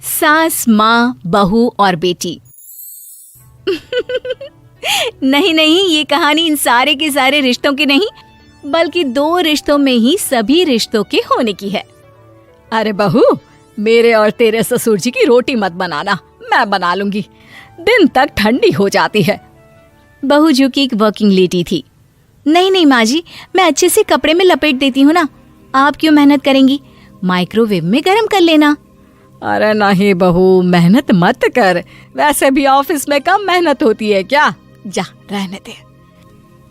सास, माँ, बहू और बेटी। नहीं नहीं, ये कहानी इन सारे के सारे रिश्तों की नहीं, बल्कि 2 रिश्तों में ही सभी रिश्तों के होने की है। अरे बहू, मेरे और तेरे ससुर जी की रोटी मत बनाना, मैं बना लूंगी, दिन तक ठंडी हो जाती है। बहू जो कि एक वर्किंग लेडी थी। नहीं नहीं माँ जी, मैं अच्छे से कपड़े में लपेट देती हूँ ना, आप क्यों मेहनत करेंगी, माइक्रोवेव में गर्म कर लेना। अरे नहीं बहू, मेहनत मत कर, वैसे भी ऑफिस में कम मेहनत होती है क्या, जा रहने दे।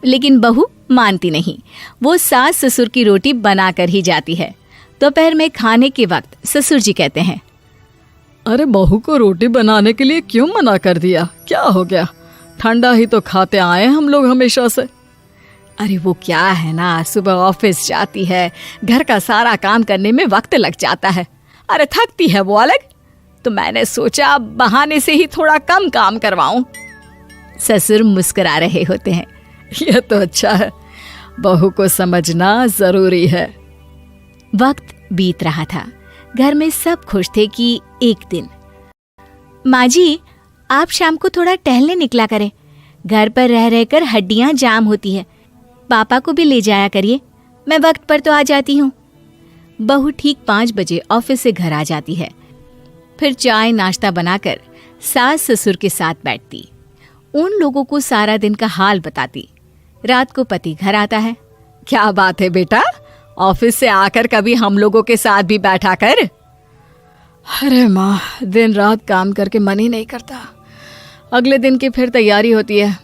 लेकिन बहू मानती नहीं, वो सास ससुर की रोटी बना कर ही जाती है। दोपहर में खाने के वक्त ससुर जी कहते हैं, अरे बहू को रोटी बनाने के लिए क्यों मना कर दिया, क्या हो गया, ठंडा ही तो खाते आए हम लोग हमेशा से। अरे वो क्या है ना, सुबह ऑफिस जाती है, घर का सारा काम करने में वक्त लग जाता है, अरे थकती है वो अलग, तो मैंने सोचा बहाने से ही थोड़ा कम काम करवाऊं। ससुर मुस्कुरा रहे होते हैं। ये तो अच्छा है, बहू को समझना जरूरी है। वक्त बीत रहा था, घर में सब खुश थे कि एक दिन, माँ जी आप शाम को थोड़ा टहलने निकला करें, घर पर रह रहकर हड्डियां जाम होती है, पापा को भी ले जाया करिए, मैं वक्त पर तो आ जाती हूँ। बहू ठीक 5 बजे ऑफिस से घर आ जाती है। फिर चाय नाश्ता बनाकर सास ससुर के साथ बैठती, उन लोगों को सारा दिन का हाल बताती। रात को पति घर आता है। क्या बात है बेटा, ऑफिस से आकर कभी हम लोगों के साथ भी बैठा कर। अरे माँ, दिन रात काम करके मन ही नहीं करता, अगले दिन की फिर तैयारी होती है,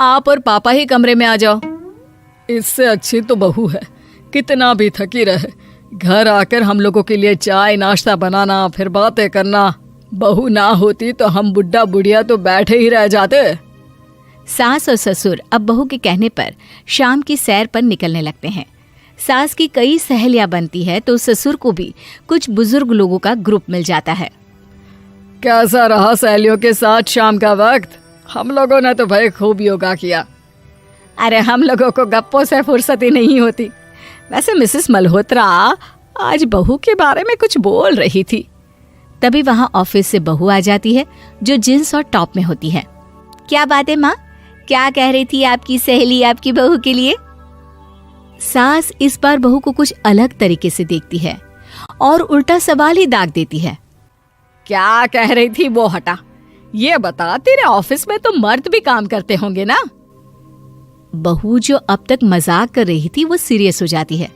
आप और पापा ही कमरे में आ जाओ। इससे अच्छी तो बहू है, कितना भी थकी रहे, घर आकर हम लोगों के लिए चाय नाश्ता बनाना, फिर बातें करना। बहू ना होती तो हम बुढ़ा बुढ़िया तो बैठे ही रह जाते। सास और ससुर अब बहू के कहने पर शाम की सैर पर निकलने लगते हैं। सास की कई सहेलियां बनती है तो ससुर को भी कुछ बुजुर्ग लोगों का ग्रुप मिल जाता है। कैसा रहा सहेलियों के साथ शाम का वक्त? हम लोगों ने तो भाई खूब योगा किया। अरे हम लोगों को गप्पों से फुर्सत ही नहीं होती। वैसे मिसेस मल्होत्रा आज बहू के बारे में कुछ बोल रही थी। तभी वहां ऑफिस से बहू आ जाती है जो जींस और टॉप में होती है। क्या बात है माँ, क्या कह रही थी आपकी सहेली आपकी बहू के लिए? सास इस बार बहू को कुछ अलग तरीके से देखती है और उल्टा सवाल ही दाग देती है। क्या कह रही थी वो हटा, ये बता, तेरे ऑफिस में तो मर्द भी काम करते होंगे ना? बहू जो अब तक मजाक कर रही थी वो सीरियस हो जाती है।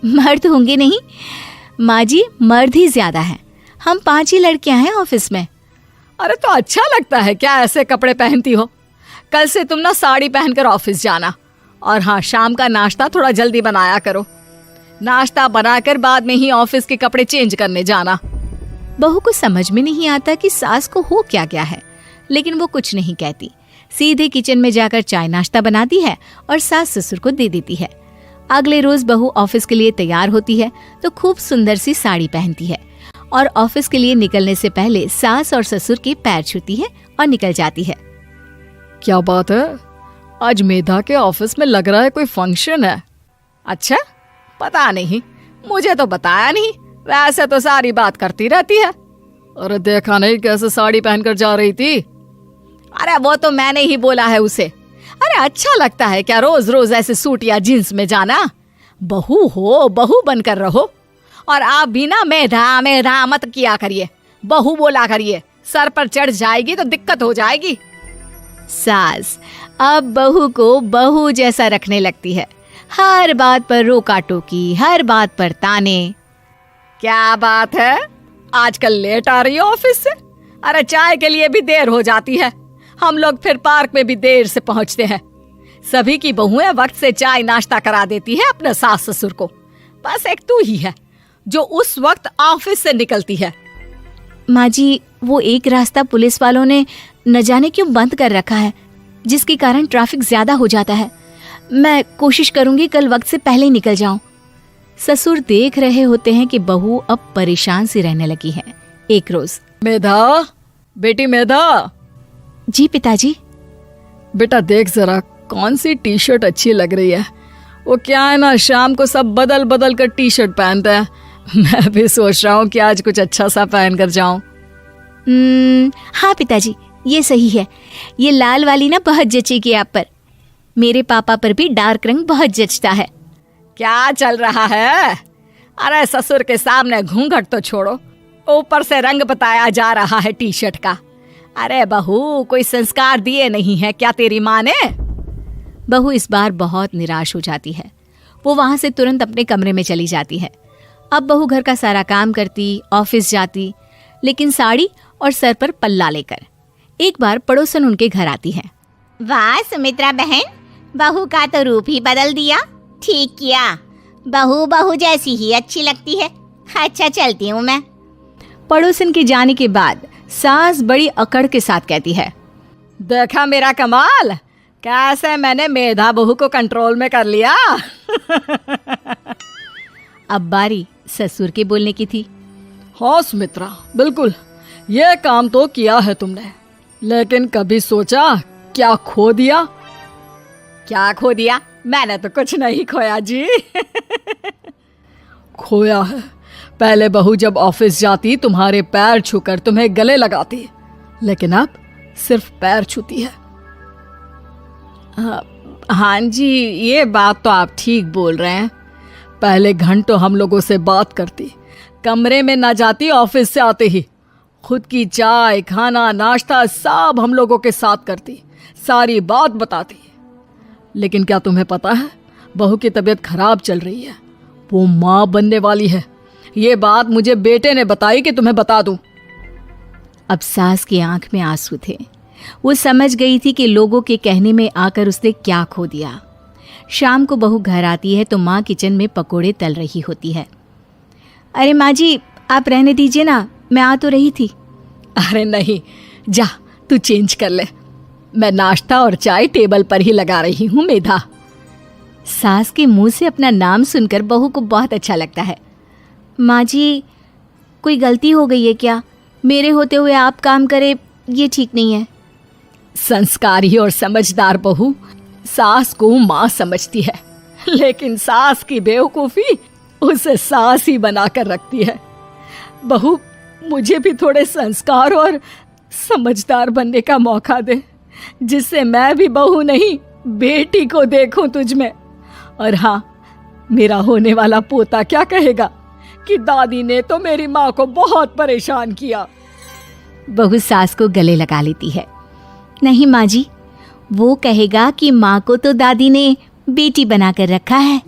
मर्द होंगे नहीं माँ जी, मर्द ही ज्यादा है, हम 5 ही लड़कियां हैं ऑफिस में। अरे तो अच्छा लगता है क्या ऐसे कपड़े पहनती हो? कल से तुम ना साड़ी पहनकर ऑफिस जाना, और हाँ, शाम का नाश्ता थोड़ा जल्दी बनाया करो, नाश्ता बनाकर बाद में ही ऑफिस के कपड़े चेंज करने जाना। बहू को समझ में नहीं आता कि सास को हो क्या गया है, लेकिन वो कुछ नहीं कहती, सीधे किचन में जाकर चाय नाश्ता बनाती है और सास ससुर को दे देती है। अगले रोज बहू ऑफिस के लिए तैयार होती है तो खूब सुंदर सी साड़ी पहनती है और ऑफिस के लिए निकलने से पहले सास और ससुर के पैर छूती है और निकल जाती है। क्या बात है, आज मेधा के ऑफिस में लग रहा है कोई फंक्शन है। अच्छा, पता नहीं, मुझे तो बताया नहीं, वैसे तो सारी बात करती रहती है। अरे देखा नहीं कैसे साड़ी पहनकर जा रही थी? अरे वो तो मैंने ही बोला है उसे। अरे अच्छा लगता है क्या रोज रोज ऐसे सूट या जींस में जाना? बहू हो, बहू बनकर रहो, और आप भी ना मेधा मेधा मत किया करिए, बहू बोला करिए, सर पर चढ़ जाएगी तो दिक्कत हो जाएगी। सास अब बहू को बहू जैसा रखने लगती है, हर बात पर रोका टोकी, हर बात पर ताने। क्या बात है, आजकल लेट आ रही है ऑफिस से? अरे चाय के लिए भी देर हो जाती है, हम लोग फिर पार्क में भी देर से पहुंचते हैं। सभी की बहुएं वक्त से चाय नाश्ता करा देती है अपने सास ससुर को, बस एक तू ही है जो उस वक्त ऑफिस से निकलती है। माँ जी, वो एक रास्ता पुलिस वालों ने न जाने क्यों बंद कर रखा है, जिसके कारण ट्रैफिक ज्यादा हो जाता है। मैं कोशिश करूंगी कल वक्त से पहले निकल जाऊं। ससुर देख रहे होते हैं कि बहू अब परेशान सी रहने लगी है। एक रोज, मेधा, बेटी मेधा। जी पिताजी। बेटा देख जरा कौन सी टी शर्ट अच्छी लग रही है। वो क्या है ना, शाम को सब बदल बदल कर टी शर्ट पहनते हैं, मैं भी सोच रहा हूँ कि आज कुछ अच्छा सा पहन कर जाऊं। हाँ पिताजी, ये सही है। ये लाल वाली ना बहुत जचेगी आप पर। मेरे पापा पर भी डार्क रंग बहुत जचता है। क्या चल रहा है? अरे ससुर के सामने घूंघट तो छोड़ो, ऊपर से रंग बताया जा रहा है टी शर्ट का। अरे बहू, कोई संस्कार दिए नहीं है क्या तेरी माँ ने? बहू इस बार बहुत निराश हो जाती है। वो वहां से तुरंत अपने कमरे में चली जाती है। अब बहू घर का सारा काम करती, ऑफिस जाती, लेकिन साड़ी और सर पर पल्ला लेकर। एक बार पड़ोसन उनके घर आती है। वाह सुमित्रा बहन, बहू का तो रूप ही बदल दिया। ठीक किया, बहू बहू जैसी ही अच्छी लगती है। अच्छा चलती हूँ मैं। पड़ोसन के जाने के बाद सास बड़ी अकड़ के साथ कहती है, देखा मेरा कमाल, कैसे मैंने मेधा बहू को कंट्रोल में कर लिया। अब बारी ससुर के बोलने की थी। हाँ सुमित्रा, बिल्कुल ये काम तो किया है तुमने, लेकिन कभी सोचा क्या खो दिया? क्या खो दिया? मैंने तो कुछ नहीं खोया जी। खोया है, पहले बहू जब ऑफिस जाती तुम्हारे पैर छूकर तुम्हें गले लगाती, लेकिन अब सिर्फ पैर छूती है। हाँ जी, ये बात तो आप ठीक बोल रहे हैं। पहले घंटों हम लोगों से बात करती, कमरे में ना जाती, ऑफिस से आते ही खुद की चाय, खाना, नाश्ता सब हम लोगों के साथ करती, सारी बात बताती। लेकिन क्या तुम्हें पता है, बहू की तबीयत खराब चल रही है, वो माँ बनने वाली है। ये बात मुझे बेटे ने बताई कि तुम्हें बता दूं। अब सास की आंख में आंसू थे। वो समझ गई थी कि लोगों के कहने में आकर उसने क्या खो दिया। शाम को बहू घर आती है तो माँ किचन में पकोड़े तल रही होती है। अरे माँ जी, आप रहने दीजिए ना, मैं आ तो रही थी। अरे नहीं, जा तू चेंज कर ले, मैं नाश्ता और चाय टेबल पर ही लगा रही हूँ मेधा। सास के मुंह से अपना नाम सुनकर बहू को बहुत अच्छा लगता है। माँ जी, कोई गलती हो गई है क्या? मेरे होते हुए आप काम करे, ये ठीक नहीं है। संस्कारी और समझदार बहू सास को माँ समझती है, लेकिन सास की बेवकूफ़ी उसे सास ही बनाकर रखती है। बहू, मुझे भी थोड़े संस्कार और समझदार बनने का मौका दे, जिससे मैं भी बहू नहीं बेटी को देखूं तुझ में। और हाँ, मेरा होने वाला पोता क्या कहेगा कि दादी ने तो मेरी माँ को बहुत परेशान किया। बहू सास को गले लगा लेती है। नहीं माँ जी, वो कहेगा कि माँ को तो दादी ने बेटी बनाकर रखा है।